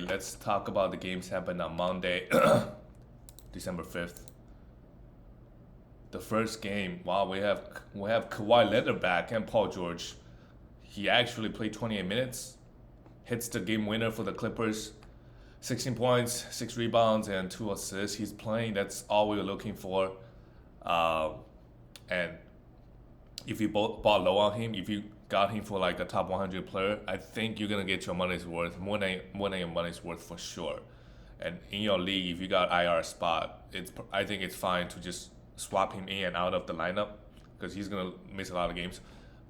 Let's talk about the games happened on Monday, December 5th. The first game, wow, we have Kawhi Leonard back and Paul George. He actually played 28 minutes, hits the game winner for the Clippers. 16 points, 6 rebounds, and 2 assists. He's playing. That's all we were looking for. Uh, and if you bought low on him, if you got him for like a top 100 player, I think you're gonna get your money's worth, more than your money's worth for sure. And in your league, if you got IR spot, I think it's fine to just swap him in and out of the lineup because he's gonna miss a lot of games.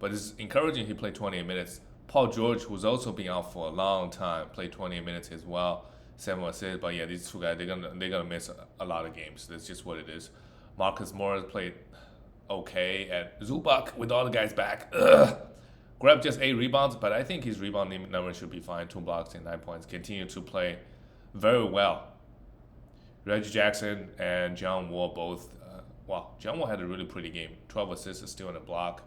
But it's encouraging he played 28 minutes. Paul George, who's also been out for a long time, played 28 minutes as well, 7 assists. But yeah, these two guys they're gonna miss a lot of games. That's just what it is. Marcus Morris played okay, and Zubac with all the guys back. Grabbed just 8 rebounds, but I think his rebounding number should be fine. 2 blocks and 9 points. Continue to play very well. Reggie Jackson and John Wall both. Wow, John Wall had a really pretty game. 12 assists, is still in a block.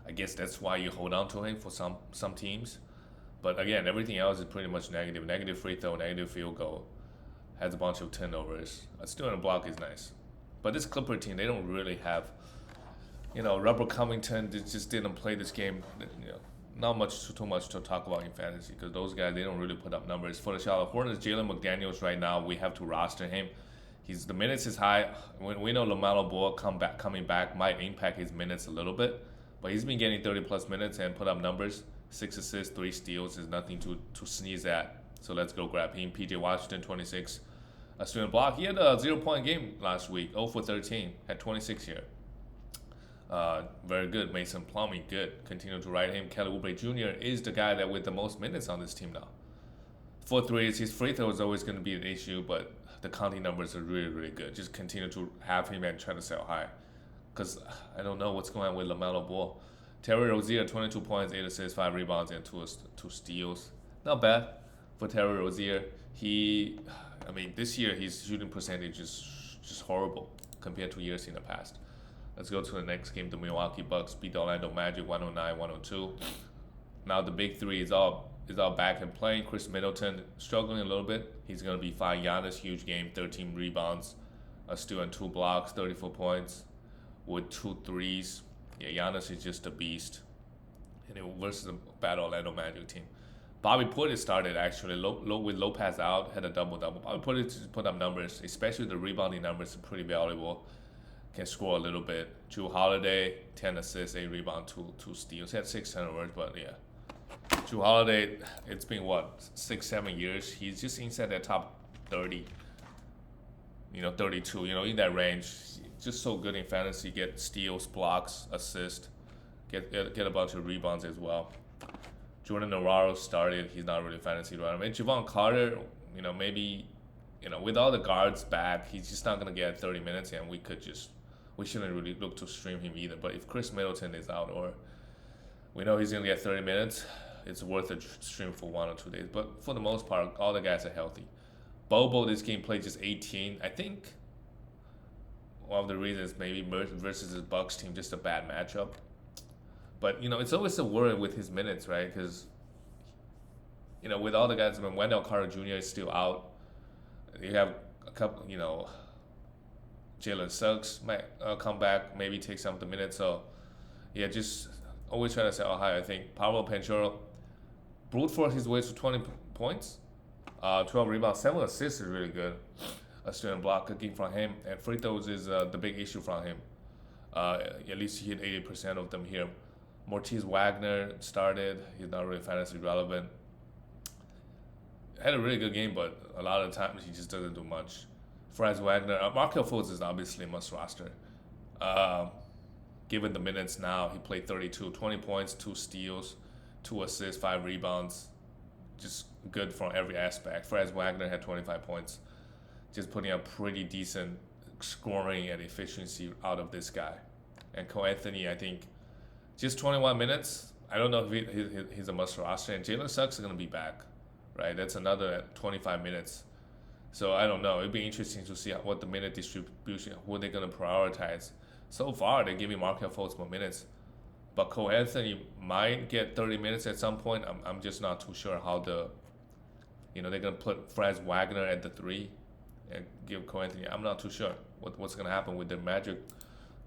I guess that's why you hold on to him for some teams. But again, everything else is pretty much negative. Negative free throw, negative field goal. Has a bunch of turnovers. Still in a block is nice. But this Clipper team, they don't really have, Robert Covington just didn't play this game. Not too much to talk about in fantasy because those guys they don't really put up numbers. For the Charlotte Hornets, Jalen McDaniels right now we have to roster him. The minutes is high. We know LaMelo Ball coming back might impact his minutes a little bit, but he's been getting 30 plus minutes and put up numbers. 6 assists, 3 steals is nothing to sneeze at. So let's go grab him. PJ Washington 26. A student block. He had a 0 point game last week, 0 for 13, had 26 here. Very good. Mason Plumlee, good. Continue to ride him. Kelly Oubre Jr. is the guy that with the most minutes on this team now. 4 threes. His free throw is always going to be an issue, but the counting numbers are really, really good. Just continue to have him and try to sell high. Because I don't know what's going on with LaMelo Ball. Terry Rozier, 22 points, 8 assists, 5 rebounds, and 2 steals. Not bad for Terry Rozier. This year his shooting percentage is just horrible compared to years in the past. Let's go to the next game. The Milwaukee Bucks beat the Orlando Magic 109-102. Now the big three is all back and playing. Chris Middleton struggling a little bit. He's gonna be fine. Giannis huge game, 13 rebounds, a steal and 2 blocks, 34 points with 2 threes. Yeah, Giannis is just a beast. And it versus a bad Orlando Magic team. Bobby Portis started actually with Lopez out, had a double-double. Bobby Portis put up numbers, especially the rebounding numbers are pretty valuable. Can score a little bit. Jrue Holiday, 10 assists, 8 rebounds, 2 steals. He had 6 turnovers, but yeah. Jrue Holiday, it's been 6-7 years. He's just inside that top 30, 32, in that range. Just so good in fantasy. Get steals, blocks, assists, get a bunch of rebounds as well. Jordan Navarro started. He's not really fantasy runner. And Javon Carter, maybe, with all the guards back, he's just not gonna get 30 minutes, and we shouldn't really look to stream him either. But if Chris Middleton is out, or we know he's gonna get 30 minutes, it's worth a stream for 1 or 2 days. But for the most part, all the guys are healthy. Bobo this game played just 18. I think one of the reasons maybe versus the Bucks team, just a bad matchup. But it's always a worry with his minutes, right? Because with all the guys, when Wendell Carter Jr. is still out, you have a couple. Jalen Suggs might come back, maybe take some of the minutes. So yeah, just always trying to sell high. I think Pablo Panchero brute force his way to 20 points, 12 rebounds, 7 assists is really good. A student block cooking from him, and free throws is the big issue from him. At least he hit 80% of them here. Mortiz Wagner started. He's not really fantasy relevant. Had a really good game, but a lot of times he just doesn't do much. Franz Wagner, Markel Fultz is obviously a must roster. Given the minutes now, he played 32, 20 points, 2 steals, 2 assists, 5 rebounds. Just good from every aspect. Franz Wagner had 25 points. Just putting up pretty decent scoring and efficiency out of this guy. And Cole Anthony, I think, just 21 minutes. I don't know if he's a must roster. And Jalen Suggs is going to be back, right? That's another 25 minutes. So I don't know. It'd be interesting to see what the minute distribution, who they're going to prioritize. So far, they're giving Markel Fultz more minutes. But Cole Anthony might get 30 minutes at some point. I'm just not too sure how You know, they're gonna put Franz Wagner at the 3 and give Cole Anthony. I'm not too sure what's gonna happen with their Magic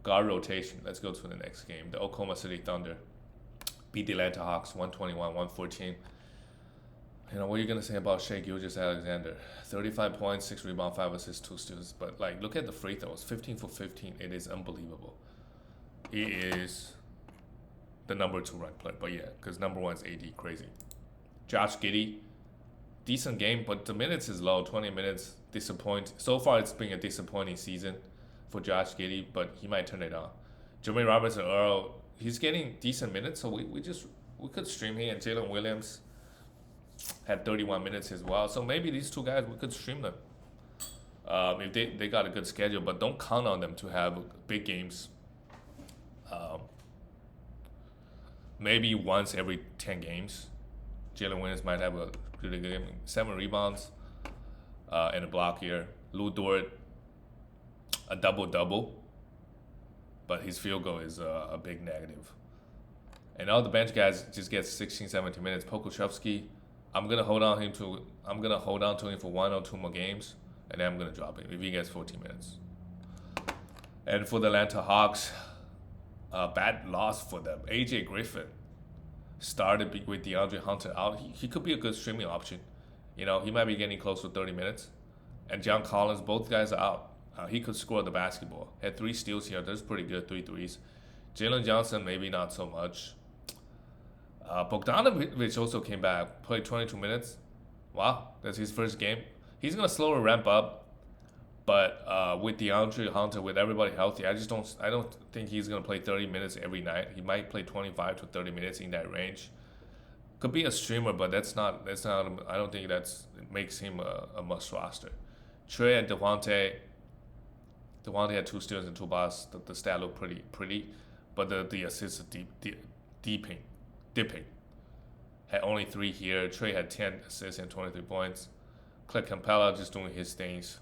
guard rotation. Let's go to the next game. The Oklahoma City Thunder beat the Atlanta Hawks 121-114. You know, what are you going to say about Shai Gilgeous-Alexander? 35 points, 6 rebounds, 5 assists, 2 steals. But, like, look at the free throws. 15 for 15. It is unbelievable. He is the number 2 ranked player. But, yeah, because number 1 is AD. Crazy. Josh Giddey, decent game, but the minutes is low. 20 minutes, disappointing. So far, it's been a disappointing season for Josh Giddey, but he might turn it on. Jermaine Robertson-Earl, he's getting decent minutes, so we could stream him. And Jalen Williams had 31 minutes as well. So maybe these 2 guys, we could stream them. If they got a good schedule, but don't count on them to have big games. Maybe once every 10 games. Jalen Williams might have a really good game. 7 rebounds and a block here. Lou Dort, a double-double. But his field goal is a big negative. And all the bench guys just get 16, 17 minutes. Pokusevski, I'm gonna hold on to him for 1 or 2 more games, and then I'm gonna drop him if he gets 14 minutes. And for the Atlanta Hawks, bad loss for them. AJ Griffin started with DeAndre Hunter out. He could be a good streaming option. You know, he might be getting close to 30 minutes. And John Collins, both guys are out. He could score the basketball. Had 3 steals here. That's pretty good, 3 threes. Jalen Johnson, maybe not so much. Bogdanovic also came back, played 22 minutes. Wow, that's his first game. He's gonna slowly ramp up, but with DeAndre Hunter, with everybody healthy, I don't think he's gonna play 30 minutes every night. He might play 25 to 30 minutes in that range. Could be a streamer, but that's not. I don't think it makes him a must roster. Trey and Devontae had 2 steals and 2 blocks. The stat looked pretty, but the assists are dipping. Had only 3 here. Trey had 10 assists and 23 points. Clint Capella just doing his things.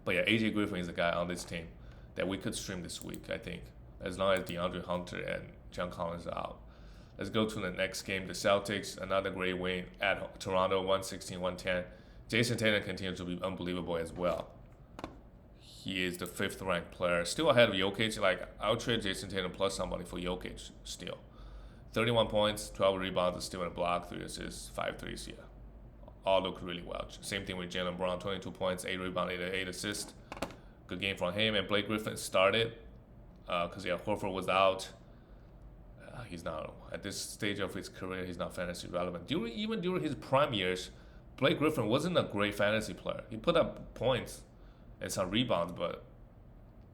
But yeah, AJ Griffin is the guy on this team that we could stream this week, I think, as long as DeAndre Hunter and John Collins are out. Let's go to the next game. The Celtics, another great win at Toronto, 116-110. Jason Tatum continues to be unbelievable as well. He is the 5th ranked player, still ahead of Jokic. Like, I'll trade Jason Tatum plus somebody for Jokic still. 31 points, 12 rebounds, and still in a block, 3 assists, 5 threes. Yeah, all look really well. Same thing with Jaylen Brown, 22 points, 8 rebounds, 8 assists. Good game from him. And Blake Griffin started because Horford was out. He's not, at this stage of his career, he's not fantasy relevant. Even during his prime years, Blake Griffin wasn't a great fantasy player. He put up points and some rebounds, but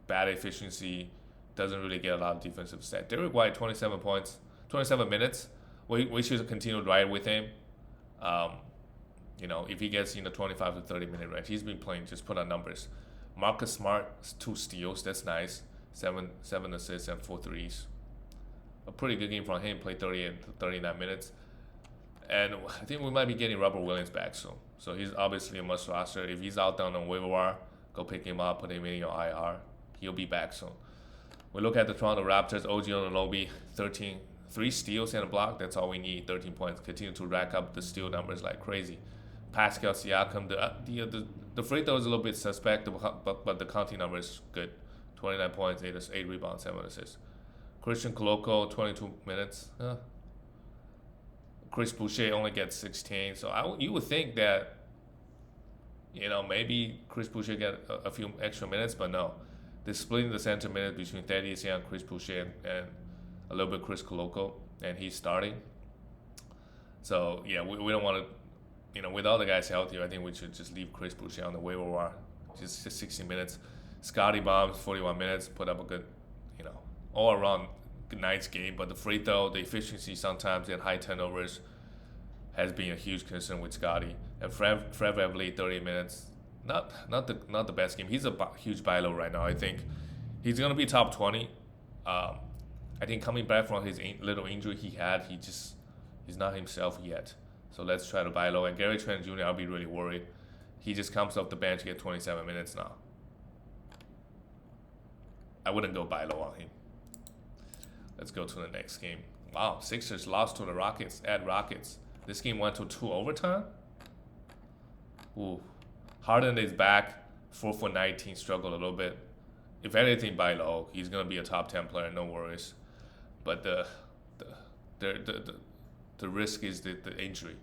bad efficiency, doesn't really get a lot of defensive stats. Derrick White, 27 points, 27 minutes. We should continue to ride with him. You know, if he gets in the 25 to 30 minute range, he's been playing, just put on numbers. Marcus Smart, 2 steals, that's nice. 7 assists and 4 threes. A pretty good game from him, played 30 and 39 minutes. And I think we might be getting Robert Williams back soon. So he's obviously a must roster. If he's out down on waiver wire, go pick him up, put him in your IR. He'll be back soon. We look at the Toronto Raptors, OG Anunoby, 3 steals and a block. That's all we need, 13 points. Continue to rack up the steal numbers like crazy. Pascal Siakam, the free throw is a little bit suspect, but the counting number is good. 29 points, 8 rebounds, 7 assists. Christian Koloko, 22 minutes. Chris Boucher only gets 16. So you would think that, you know, maybe Chris Boucher get a few extra minutes, but no. They're splitting the center minutes between Thaddeus Young, Chris Boucher, and a little bit Chris Koloko, and he's starting. So, yeah, we don't want to, you know, with all the guys healthy, I think we should just leave Chris Boucher on the waiver wire. Just 60 minutes. Scotty Barnes, 41 minutes, put up a good, you know, all around nice game, but the free throw, the efficiency sometimes and high turnovers has been a huge concern with Scotty. And Fred VanVleet, 30 minutes, not the best game. He's a huge buy low right now. I think he's gonna be top 20. I think coming back from his little injury he had, he's not himself yet. So let's try to buy low. And Gary Trent Jr., I'll be really worried. He just comes off the bench, get 27 minutes now. I wouldn't go buy low on him. Let's go to the next game. Wow, Sixers lost to the Rockets at Rockets. This game went to 2 overtime. Ooh. Harden is back. 4 for 19, struggled a little bit. If anything, buy low. He's gonna be a top 10 player, no worries. But the the risk is the injury.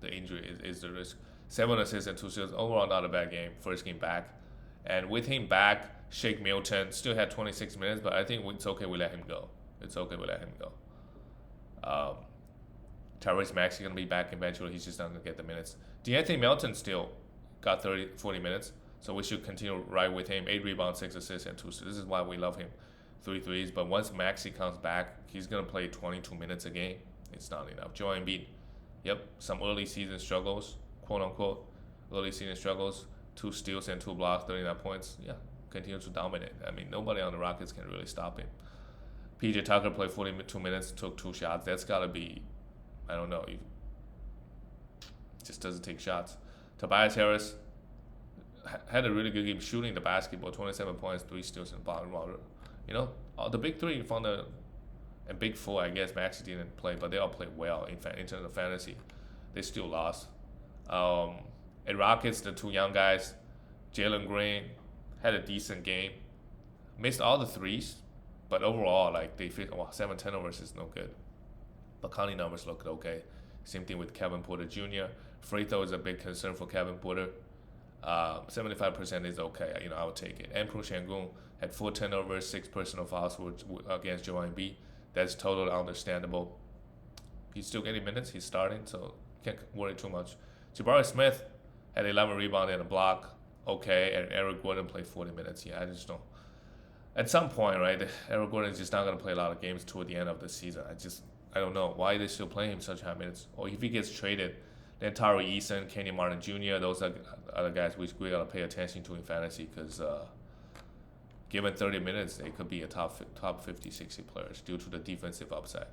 The injury is the risk. 7 assists and 2 steals. Overall, not a bad game. First game back, and with him back, Shake Milton still had 26 minutes, but I think it's okay we let him go. It's okay we let him go. Um, Tyrese Maxey gonna be back eventually. He's just not gonna get the minutes. DeAnthony Melton still got 40 minutes, so we should continue right with him. 8 rebounds, 6 assists, and 2 steals. This is why we love him. 3 threes, but once Maxey comes back, he's gonna play 22 minutes a game. It's not enough. Joel Embiid, yep, some early season struggles, quote unquote, early season struggles. 2 steals and 2 blocks, 39 points. Yeah, continue to dominate. I mean, nobody on the Rockets can really stop him. PJ Tucker played 42 minutes, took 2 shots. That's gotta be, I don't know, he just doesn't take shots. Tobias Harris had a really good game shooting the basketball, 27 points, 3 steals, and block. You know, the big three from the and big four, I guess Maxey didn't play, but they all played well in terms of fantasy. They still lost. At Rockets, the 2 young guys, Jalen Green had a decent game, missed all the threes, but overall, like they 7 turnovers is no good. But counting numbers looked okay. Same thing with Kevin Porter Jr. Free throw is a big concern for Kevin Porter. 75% is okay. You know, I would take it. And Pro Shangun had 4 turnovers, 6 personal fouls against Joel Embiid. That's totally understandable. He's still getting minutes. He's starting, so can't worry too much. Jabari Smith had 11 rebounds and a block. Okay, and Eric Gordon played 40 minutes. Yeah, I just don't. At some point, right, Eric Gordon is just not going to play a lot of games toward the end of the season. I don't know why they still play him such high minutes. Or if he gets traded, then Taro Eason, Kenny Martin Jr., those are other guys we got to pay attention to in fantasy because given 30 minutes, they could be a top 50, 60 players due to the defensive upside.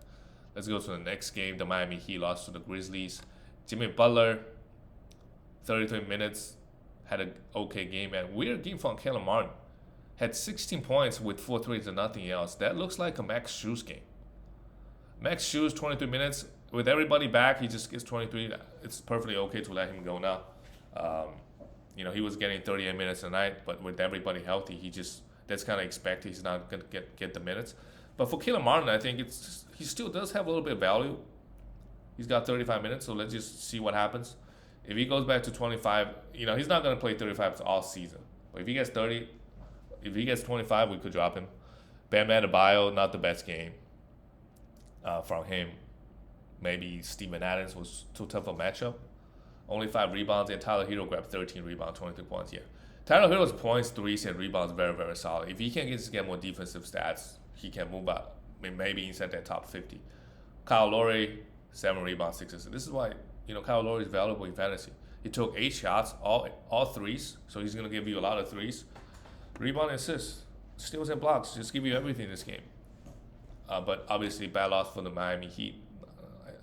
Let's go to the next game. The Miami Heat lost to the Grizzlies. Jimmy Butler, 33 minutes, had an okay game. And weird game from Caleb Martin. Had 16 points with 4 threes and nothing else. That looks like a Max Strus game. Max Strus, 23 minutes. With everybody back, he just gets 23. It's perfectly okay to let him go now. You know, he was getting 38 minutes a night, but with everybody healthy, that's kind of expected. He's not going to get the minutes. But for Caleb Martin, I think he still does have a little bit of value. He's got 35 minutes, so let's just see what happens. If he goes back to 25, you know, he's not going to play 35 all season. But if he gets 30, if he gets 25, we could drop him. Bam Adebayo, not the best game from him. Maybe Steven Adams was too tough a matchup. Only 5 rebounds, and Tyler Hero grabbed 13 rebounds, 23 points. Yeah, Tyler Hero's points, threes, and rebounds very, very solid. If he can get more defensive stats, he can move up. Maybe inside that top 50. Kyle Lowry, 7 rebounds, 6 assists. This is why, you know, Kyle Lowry is valuable in fantasy. He took 8 shots, all threes, so he's going to give you a lot of threes. Rebound, assists, steals, and blocks. Just give you everything in this game. But obviously, bad loss for the Miami Heat.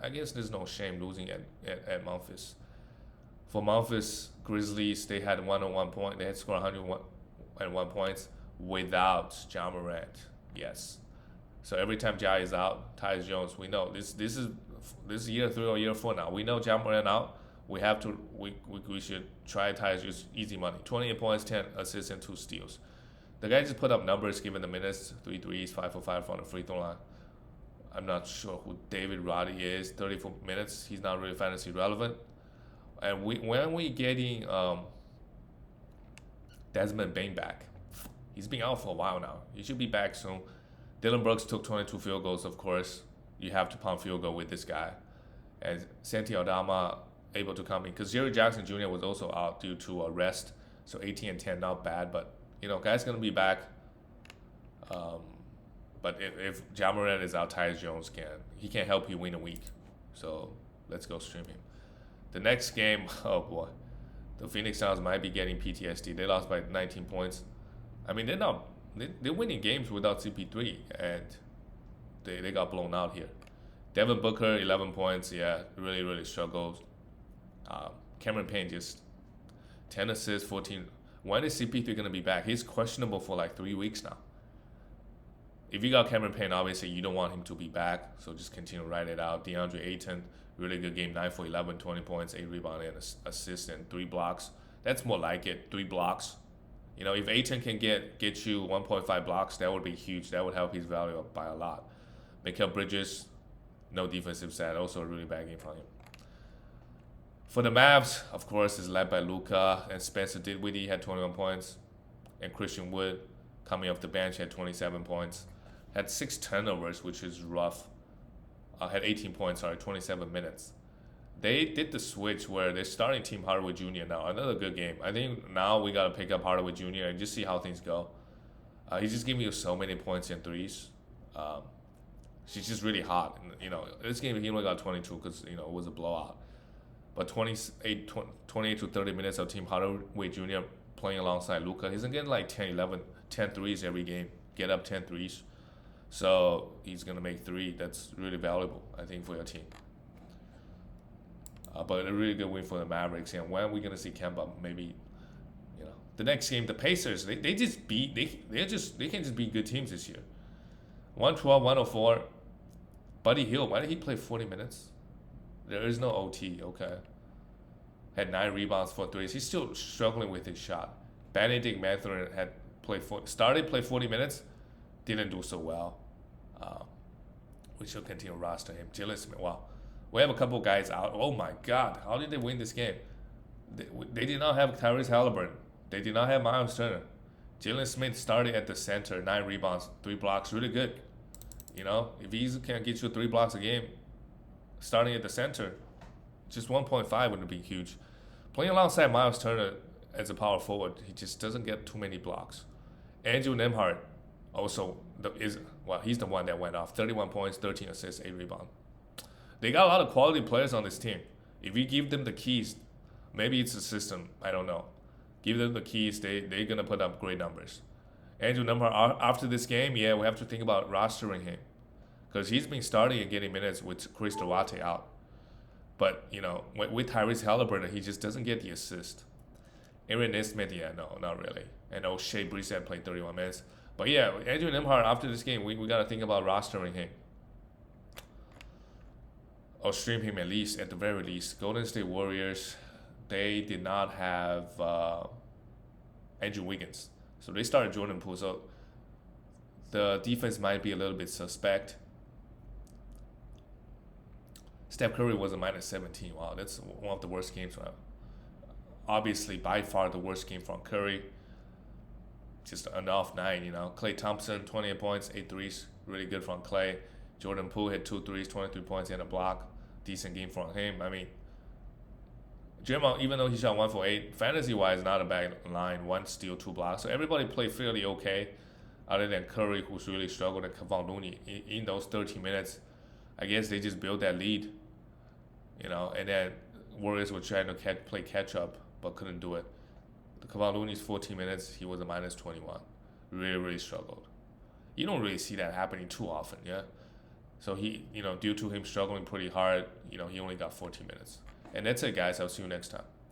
I guess there's no shame losing at Memphis. For Memphis Grizzlies, they had 101 point. They had scored 101 points without Ja Morant. Yes. So every time Ja is out, Tyus Jones, we know this is year 3 or year 4 now. We know Ja Morant out. We should try Tyus Jones easy money. 28 points, 10 assists, and 2 steals. The guy just put up numbers given the minutes. 3 threes, 5 for 5 from the free throw line. I'm not sure who David Roddy is. 34 minutes. He's not really fantasy relevant. And when we getting Desmond Bain back, he's been out for a while now. He should be back soon. Dylan Brooks took 22 field goals, of course. You have to pump field goal with this guy. And Santi Aldama able to come in. Because Jerry Jackson Jr. was also out due to a rest. So 18 and 10, not bad. But, you know, guy's going to be back. But if Ja Morant is out, Tyus Jones can't help you win a week. So let's go stream him. The next game, oh boy, the Phoenix Suns might be getting PTSD. They lost by 19 points. I mean, they're winning games without CP3, and they got blown out here. Devin Booker, 11 points. Yeah, really, really struggled. Cameron Payne just 10 assists, 14. When is CP3 going to be back? He's questionable for like 3 weeks now. If you got Cameron Payne, obviously you don't want him to be back, so just continue to ride it out. DeAndre Ayton, really good game, 9 for 11, 20 points, 8 rebounds, and assists, and 3 blocks. That's more like it, 3 blocks. You know, if Ayton can get you 1.5 blocks, that would be huge. That would help his value up by a lot. Mikal Bridges, no defensive stat, also a really bad game from him. For the Mavs, of course, is led by Luka, and Spencer Dinwiddie had 21 points, and Christian Wood, coming off the bench, had 27 points. Had 6 turnovers, which is rough. Had 18 points, 27 minutes. They did the switch where they're starting Team Hardaway Jr. now. Another good game. I think now we got to pick up Hardaway Jr. and just see how things go. He's just giving you so many points and threes. She's just really hot. And, you know, this game he only got 22 because, you know, it was a blowout. But 28 to 30 minutes of Team Hardaway Jr. playing alongside Luka. He's getting like 10 threes every game. Get up 10 threes. So he's going to make 3. That's really valuable, I think, for your team. But a really good win for the Mavericks. And when are we going to see Kemba? Maybe, you know, the next game, the Pacers, they can just be good teams this year. 112, 104. Buddy Hield, why did he play 40 minutes? There is no OT, okay. Had 9 rebounds, 4 threes. He's still struggling with his shot. Benedict Mathurin had started 40 minutes, didn't do so well. We should continue to roster him. Jalen Smith, wow. We have a couple guys out. Oh my God, how did they win this game? They did not have Tyrese Halliburton. They did not have Miles Turner. Jalen Smith started at the center, 9 rebounds, 3 blocks, really good. You know, if he can get you 3 blocks a game, starting at the center, just 1.5 would be huge. Playing alongside Miles Turner as a power forward, he just doesn't get too many blocks. Andrew Nembhard also he's the one that went off. 31 points, 13 assists, 8 rebounds. They got a lot of quality players on this team. If you give them the keys, maybe it's a system, I don't know. Give them the keys, they're going to put up great numbers. Andrew Nembhard, after this game, we have to think about rostering him. Because he's been starting and getting minutes with Chris Duarte out. But, you know, with Tyrese Halliburton, he just doesn't get the assist. Aaron Nesmith, no, not really. And O'Shea Brissett played 31 minutes. But yeah, Andrew Nembhard, after this game, we got to think about rostering him. Or stream him at the very least. Golden State Warriors, they did not have Andrew Wiggins. So they started Jordan Poole. So the defense might be a little bit suspect. Steph Curry was a minus 17. Wow, that's one of the worst games for him. Obviously, by far the worst game from Curry. Just an off night, you know. Klay Thompson, 28 points, 8 threes. Really good from Klay. Jordan Poole had 2 threes, 23 points, and a block. Decent game from him. I mean, Draymond, even though he shot 1 for 8, fantasy-wise, not a bad line. 1 steal, 2 blocks. So everybody played fairly okay, other than Curry, who's really struggled, and Kevon Looney. In those 13 minutes, I guess they just built that lead, you know, and then Warriors were trying to play catch-up, but couldn't do it. Kevon Looney's 14 minutes, he was a minus 21. Really, really struggled. You don't really see that happening too often, yeah? So he, you know, due to him struggling pretty hard, you know, he only got 14 minutes. And that's it, guys. I'll see you next time.